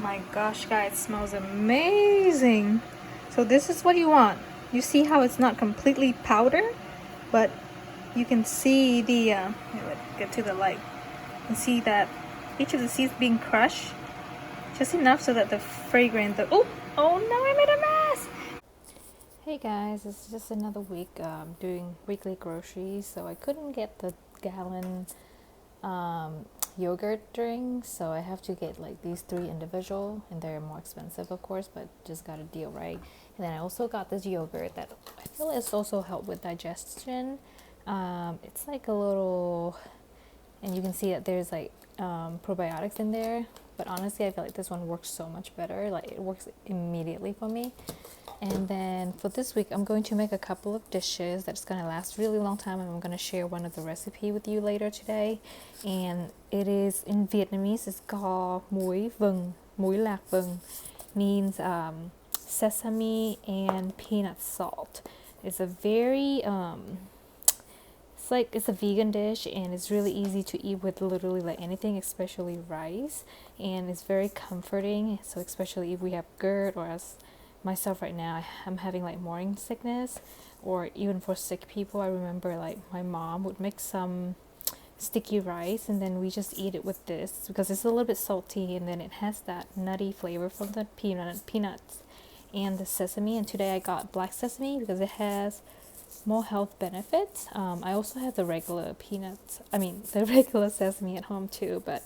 my gosh, guys, it smells amazing. So this is what you want. You see how it's not completely powder, but you can see the here, let's get to the light. You can see that each of the seeds being crushed just enough so that the fragrance, oh no, I made a mess. Hey guys, it's just another week doing weekly groceries, so I couldn't get the gallon yogurt drinks, so I have to get like these 3 individual, and they're more expensive of course, but just got a deal, right? And then I also got this yogurt that I feel it's also helped with digestion. It's like a little, and you can see that there's like probiotics in there, but honestly I feel like this one works so much better. Like it works immediately for me. And then for this week, I'm going to make a couple of dishes that's going to last really long time, and I'm going to share one of the recipe with you later today. And it is in Vietnamese. It's called muối vừng. Muối lạc vừng means sesame and peanut salt. It's a very it's a vegan dish, and it's really easy to eat with literally like anything, especially rice, and it's very comforting. So especially if we have GERD, or as myself right now, I'm having like morning sickness, or even for sick people. I remember like my mom would make some sticky rice, and then we just eat it with this because it's a little bit salty, and then it has that nutty flavor from the peanuts and the sesame. And today I got black sesame because it has more health benefits. I also have the regular the regular sesame at home too, but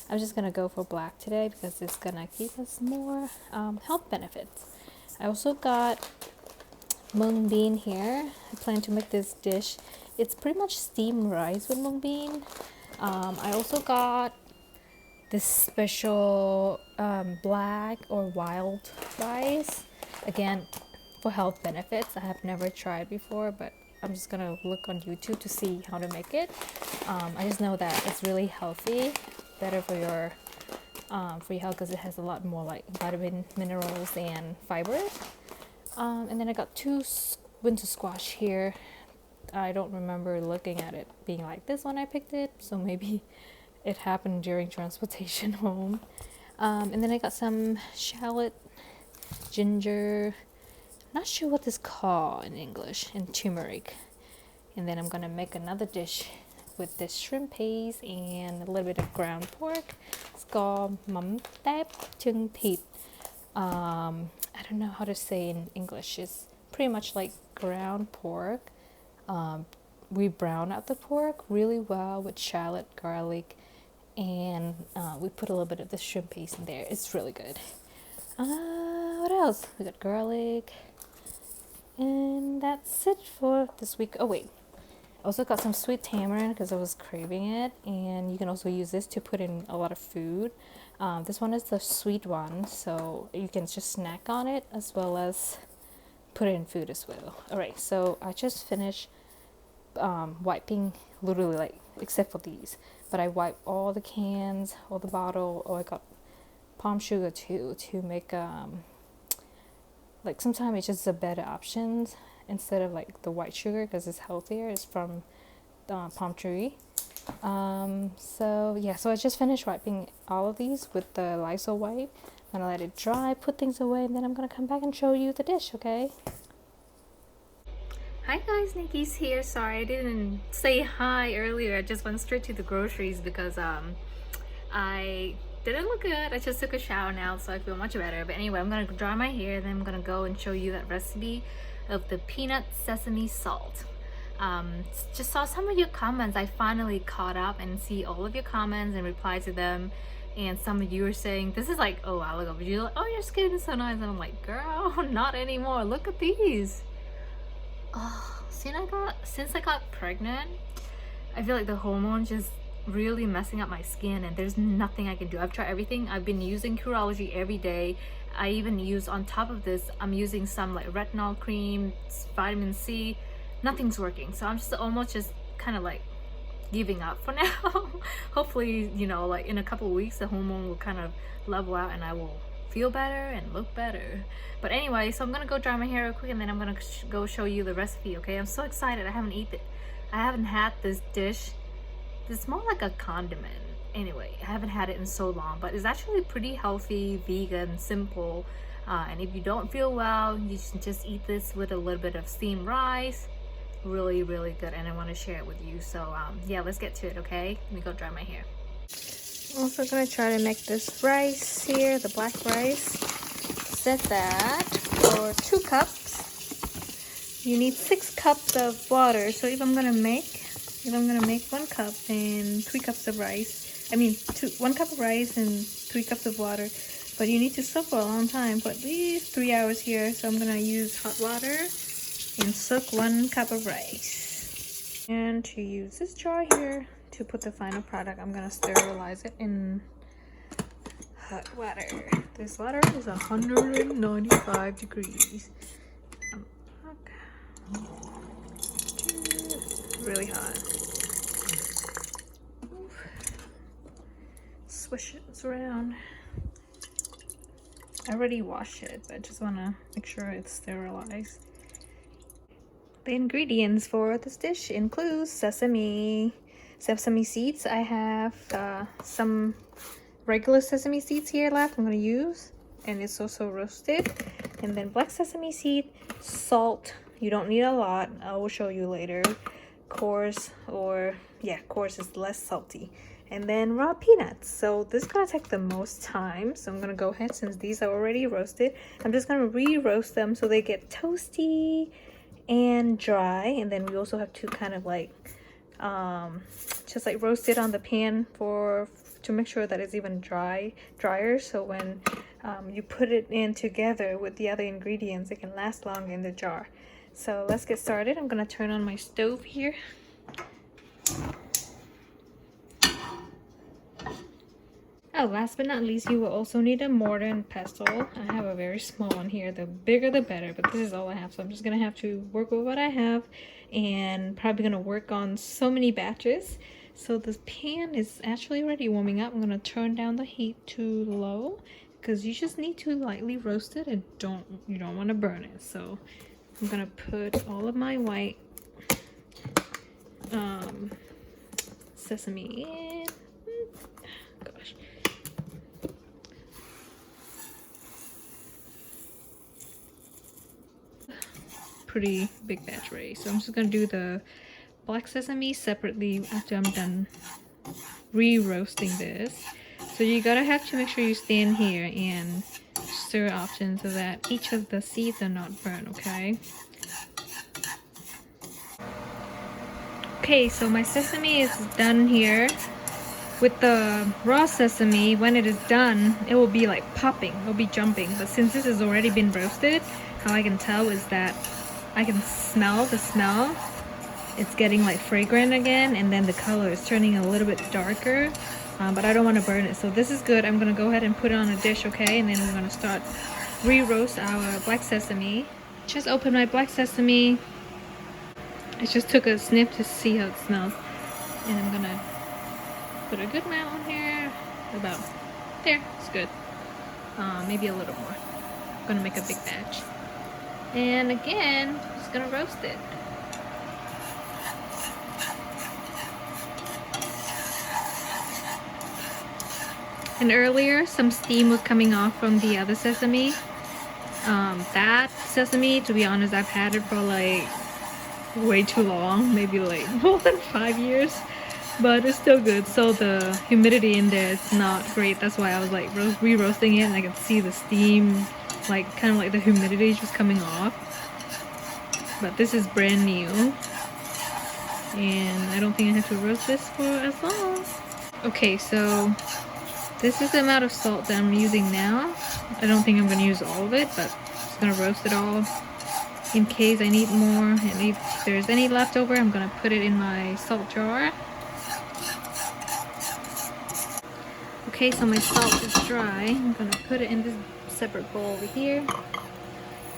I'm just gonna go for black today because it's gonna give us more health benefits. I also got mung bean here. I plan to make this dish. It's pretty much steamed rice with mung bean. I also got this special black or wild rice. Again, for health benefits. I have never tried before, but I'm just gonna look on YouTube to see how to make it. I just know that it's really healthy, better for your health because it has a lot more like vitamin, minerals, and fiber. And then I got 2 winter squash here. I don't remember looking at it being like this when I picked it, so maybe it happened during transportation home. And then I got some shallot, ginger, not sure what this is called in English, and turmeric. And then I'm gonna make another dish with this shrimp paste and a little bit of ground pork. It's called mắm tép chân thịt. I don't know how to say in English. It's pretty much like ground pork. We brown out the pork really well with shallot, garlic, and we put a little bit of the shrimp paste in there. It's really good. What else? We got garlic. And that's it for this week. Oh wait, I also got some sweet tamarind because I was craving it, and you can also use this to put in a lot of food. This one is the sweet one, so you can just snack on it as well as put it in food as well. Alright, so I just finished wiping, literally like except for these, but I wiped all the cans, all the bottle. Oh, I got palm sugar too to make like sometimes it's just a better option instead of like the white sugar because it's healthier. It's from palm tree. So I just finished wiping all of these with the Lysol wipe. I'm gonna let it dry, put things away, and then I'm gonna come back and show you the dish, okay? Hi guys, Nikki's here. Sorry I didn't say hi earlier. I just went straight to the groceries because I didn't look good. I just took a shower now, so I feel much better. But anyway, I'm gonna dry my hair, then I'm gonna go and show you that recipe of the peanut sesame salt. Just saw some of your comments. I finally caught up and see all of your comments and reply to them. And some of you are saying, this is like a while ago, but you're like, oh, your skin is so nice. And I'm like, girl, not anymore. Look at these. Oh, since I got pregnant, I feel like the hormones just really messing up my skin, and there's nothing I can do. I've tried everything. I've been using Curology every day. I even use, on top of this, I'm using some like retinol cream, vitamin C. Nothing's working, so I'm just almost just kind of like giving up for now. Hopefully, you know, like in a couple of weeks the hormone will kind of level out and I will feel better and look better. But anyway, so I'm gonna go dry my hair real quick, and then I'm gonna go show you the recipe. Okay, I'm so excited. I haven't had this dish. It's more like a condiment. anyway, I haven't had it in so long, but it's actually pretty healthy, vegan, simple. And if you don't feel well, you can just eat this with a little bit of steamed rice. Really, really good, and I want to share it with you. So yeah, let's get to it. Okay, let me go dry my hair. I'm also gonna try to make this rice here, the black rice. Set that for 2 cups. You need 6 cups of water. So if I'm gonna make 1 cup and 3 cups of rice, I mean 1 cup of rice and 3 cups of water, but you need to soak for a long time, for at least 3 hours here. So I'm gonna use hot water and soak 1 cup of rice. And to use this jar here to put the final product, I'm gonna sterilize it in hot water. This water is 195 degrees. Really hot. Swish it around. I already washed it, but I just want to make sure it's sterilized. The ingredients for this dish include sesame seeds. I have some regular sesame seeds here left I'm going to use, and it's also roasted. And then black sesame seed, salt. You don't need a lot. I will show you later. Coarse, or yeah, coarse is less salty. And then raw peanuts. So this is gonna take the most time, so I'm gonna go ahead, since these are already roasted, I'm just gonna re-roast them so they get toasty and dry. And then we also have to kind of like just like roast it on the pan to make sure that it's even drier, so when you put it in together with the other ingredients, it can last long in the jar. So let's get started. I'm gonna turn on my stove here. Oh, last but not least, you will also need a mortar and pestle. I have a very small one here. The bigger the better, but this is all I have, so I'm just gonna have to work with what I have, and probably gonna work on so many batches. So this pan is actually already warming up. I'm gonna turn down the heat to low, because you just need to lightly roast it, and you don't want to burn it. So I'm gonna put all of my white sesame in. Gosh. Pretty big batch ready. So I'm just gonna do the black sesame separately after I'm done re-roasting this. So you gotta have to make sure you stand here and stir often so that each of the seeds are not burnt, okay? Okay, so my sesame is done here. With the raw sesame, when it is done, it will be like popping, it will be jumping. But since this has already been roasted, how I can tell is that I can smell the smell. It's getting like fragrant again, and then the color is turning a little bit darker. But I don't want to burn it, so this is good. I'm gonna go ahead and put it on a dish, okay? And then we're gonna start re-roast our black sesame. Just open my black sesame. I just took a sniff to see how it smells, and I'm gonna put a good amount on here. About there, it's good. Maybe a little more. I'm gonna make a big batch, and again, just gonna roast it. And earlier, some steam was coming off from the other sesame. That sesame, to be honest, I've had it for like way too long, maybe like more than 5 years, but it's still good. So the humidity in there is not great. That's why I was like re-roasting it, and I could see the steam, like kind of like the humidity just coming off. But this is brand new, and I don't think I have to roast this for as long. Okay, so this is the amount of salt that I'm using now. I don't think I'm going to use all of it, but I'm just going to roast it all in case I need more. And if there's any left over, I'm going to put it in my salt jar. Okay, so my salt is dry. I'm going to put it in this separate bowl over here.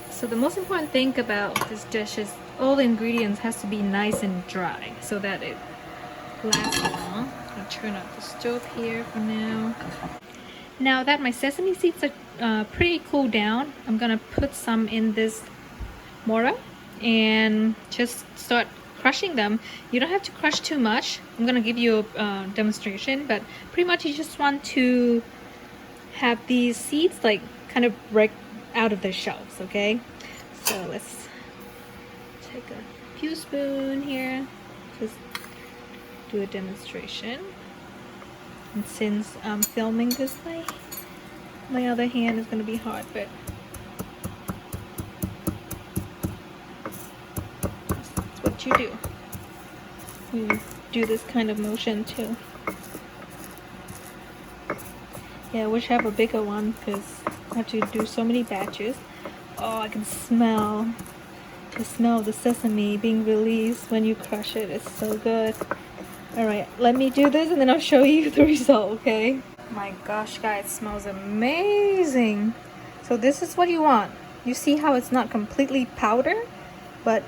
So the most important thing about this dish is all the ingredients has to be nice and dry so that it lasts long. I'm gonna turn off the stove here for now. Now that my sesame seeds are pretty cooled down, I'm gonna put some in this mortar and just start crushing them, you don't have to crush too much. I'm gonna give you a demonstration, but pretty much you just want to have these seeds like kind of break out of their shells, okay? So let's take a few spoon here, just do a demonstration. And since I'm filming this way, my other hand is gonna be hard, but that's what you do. You do this kind of motion too. Yeah, I wish I have a bigger one because I have to do so many batches. Oh, I can smell the smell of the sesame being released when you crush it. It's so good. Alright, let me do this and then I'll show you the result, okay? My gosh, guys, it smells amazing. So this is what you want. You see how it's not completely powder, but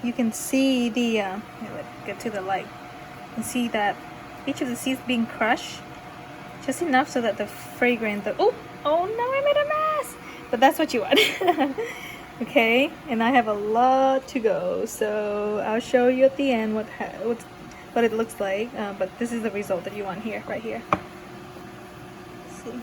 you can see the, here, let's get to the light. You can see that each of the seeds being crushed. Just enough so that the fragrance, oh no, I made a mess! But that's what you want. Okay, and I have a lot to go, so I'll show you at the end what it looks like. But this is the result that you want here, right here. Let's see.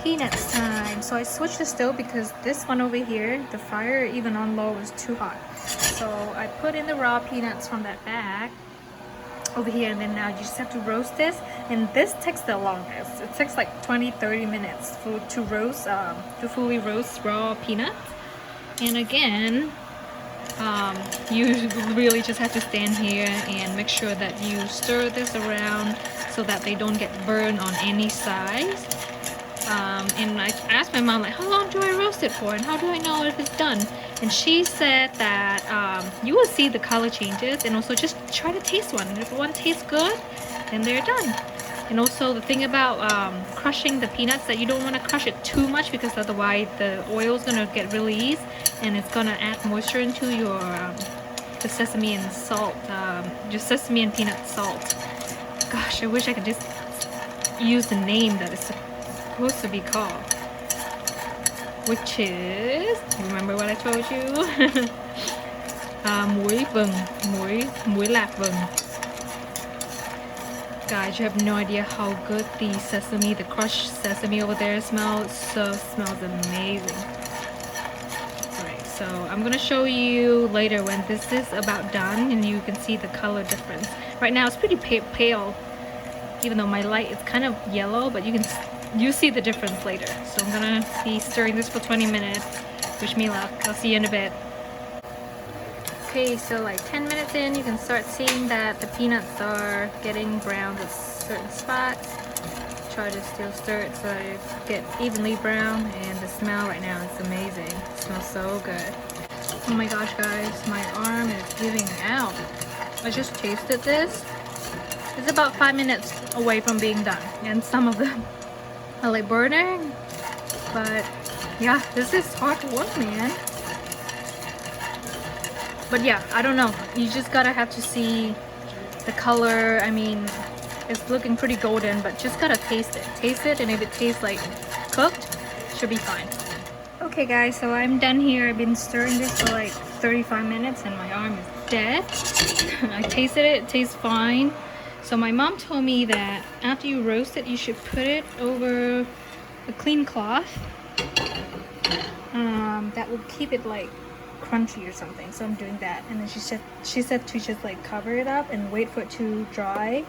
Peanuts time. So I switched the stove because this one over here, the fire even on low was too hot. So I put in the raw peanuts from that bag over here, and then now you just have to roast this, and this takes the longest. It takes like 20-30 minutes to roast, to fully roast raw peanuts. And again, you really just have to stand here and make sure that you stir this around so that they don't get burned on any sides. And I asked my mom, like, how long do I roast it for, and how do I know if it's done? And she said that you will see the color changes, and also just try to taste one. And if one tastes good, then they're done. And also the thing about crushing the peanuts, that you don't want to crush it too much because otherwise the oil is going to get released and it's going to add moisture into your the sesame and salt, just sesame and peanut salt. Gosh, I wish I could just use the name that it's supposed to be called, which is, remember what I told you? Muối vừng, muối lạc vừng. Guys, you have no idea how good the sesame, the crushed sesame over there smells. Smells amazing. Alright, so I'm gonna show you later when this is about done and you can see the color difference. Right now it's pretty pale, even though my light is kind of yellow, but you see the difference later. So I'm gonna be stirring this for 20 minutes. Wish me luck. I'll see you in a bit. Okay, so like 10 minutes in, you can start seeing that the peanuts are getting brown at certain spots. Try to still stir it so that it get evenly brown, and the smell right now is amazing. It smells so good. Oh my gosh, guys, my arm is giving out. I just tasted this. It's about 5 minutes away from being done, and some of them are like burning. But yeah, this is hard work, man. But yeah, I don't know. You just gotta have to see the color. I mean, it's looking pretty golden, but just gotta taste it. Taste it, and if it tastes like cooked, should be fine. Okay guys, so I'm done here. I've been stirring this for like 35 minutes and my arm is dead. I tasted it, it tastes fine. So my mom told me that after you roast it, you should put it over a clean cloth. That will keep it like crunchy or something, so I'm doing that. And then she said to just like cover it up and wait for it to dry.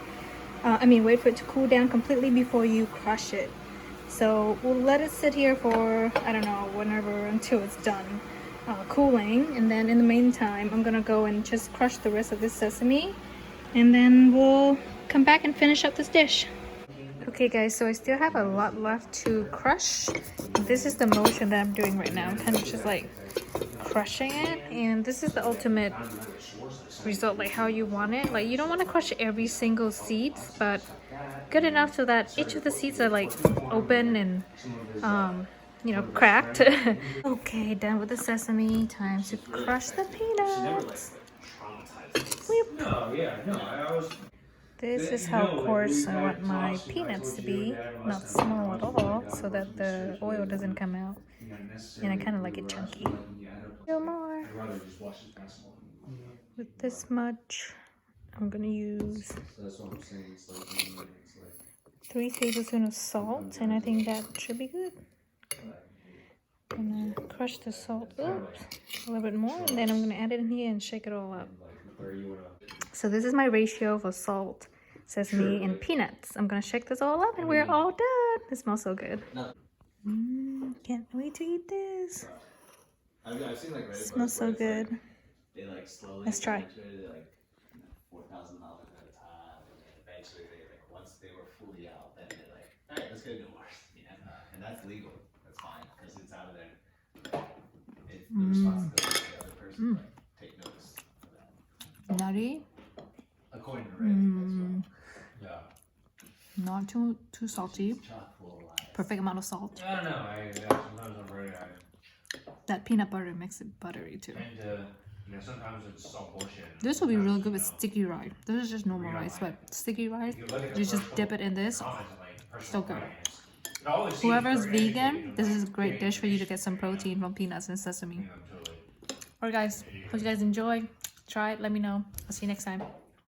Wait for it to cool down completely before you crush it. So we'll let it sit here for, I don't know, whenever, until it's done cooling. And then in the meantime, I'm gonna go and just crush the rest of this sesame, and then we'll come back and finish up this dish. Okay guys, so I still have a lot left to crush. This is the motion that I'm doing right now. I'm kind of just like crushing it, and this is the ultimate result, like how you want it. Like, you don't want to crush every single seed, but good enough so that each of the seeds are like open and you know, cracked. Okay, done with the sesame. Time to crush the peanuts. This is how coarse I want my peanuts to be, not small at all, so that the oil doesn't come out. And I kind of like it chunky. Still more. with this much. I'm gonna use So that's what I'm saying. It's like 3 tablespoons of salt, and I think that should be good. I'm gonna crush the salt up a little bit more, and then I'm gonna add it in here and shake it all up. So this is my ratio for salt, sesame, and peanuts. I'm gonna shake this all up, and we're all done. It smells so good. Can't wait to eat this. I've seen like It smells so good. They like slowly. Let's try. They're like $4,000 at a time, and then eventually they like once they were fully out, then they're like, all right, let's go do more. And that's legal. That's fine because it's out of there. It's the responsibility of the other person to like take notice of that. Nutty. According to Ray, yeah. Not too salty. Perfect amount of salt. I don't know. Sometimes I'm ready. That peanut butter makes it buttery too. And sometimes it's all bullshit. This will be really good with sticky rice. This is just normal rice, but sticky rice, you just dip it in this. So good. Whoever's vegan, this is a great dish for you to get some protein from peanuts and sesame. Alright guys, hope you guys enjoy. Try it, let me know. I'll see you next time.